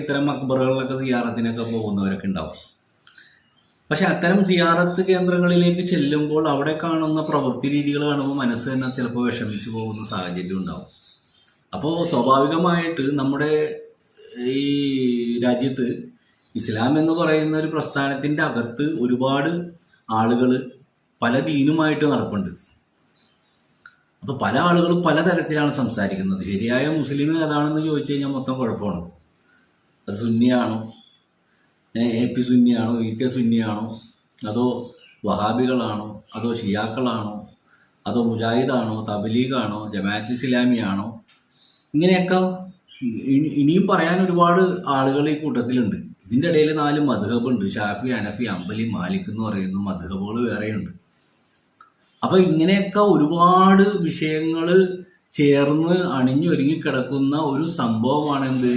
ഇത്തരം മക്ബറുകളിലൊക്കെ സിയാറത്തിനൊക്കെ പോകുന്നവരൊക്കെ ഉണ്ടാവും. പക്ഷെ അത്തരം സിയാറത്ത് കേന്ദ്രങ്ങളിലേക്ക് ചെല്ലുമ്പോൾ അവിടെ കാണുന്ന പ്രവൃത്തി രീതികൾ കാണുമ്പോൾ മനസ്സ് തന്നെ ചിലപ്പോൾ വിഷമിച്ചു പോകുന്ന സാഹചര്യം ഉണ്ടാവും. അപ്പോൾ സ്വാഭാവികമായിട്ട് നമ്മുടെ ഈ രാജ്യത്ത് ഇസ്ലാം എന്ന് പറയുന്ന ഒരു പ്രസ്ഥാനത്തിൻ്റെ അകത്ത് ഒരുപാട് ആളുകൾ പല ദീനുമായിട്ട് നടപ്പുണ്ട്. അപ്പോൾ പല ആളുകളും പലതരത്തിലാണ് സംസാരിക്കുന്നത്. ശരിയായ മുസ്ലിം ഏതാണെന്ന് ചോദിച്ചു കഴിഞ്ഞാൽ മൊത്തം കുഴപ്പമാണ്. അത് സുന്നിയാണോ, AP സുന്നിയാണോ, EK സുന്നിയാണോ, അതോ വഹാബികളാണോ, അതോ ഷിയാക്കളാണോ, അതോ മുജാഹിദാണോ, തബ്ലീഗാണോ, ജമാഅത്ത് ഇസ്ലാമിയാണോ, ഇങ്ങനെയൊക്കെ ഇനിയും പറയാൻ ഒരുപാട് ആളുകൾ ഈ കൂട്ടത്തിലുണ്ട്. ഇതിൻ്റെ ഇടയിൽ 4 മദ്ഹബ് ഉണ്ട്. ഷാഫി, ഹനഫി, ഹംബലി, മാലിക് എന്ന് പറയുന്ന മദ്ഹബുകൾ വേറെയുണ്ട്. അപ്പോൾ ഇങ്ങനെയൊക്കെ ഒരുപാട് വിഷയങ്ങൾ ചേർന്ന് അണിഞ്ഞൊരുങ്ങി കിടക്കുന്ന ഒരു സംഭവമാണ് എന്ത്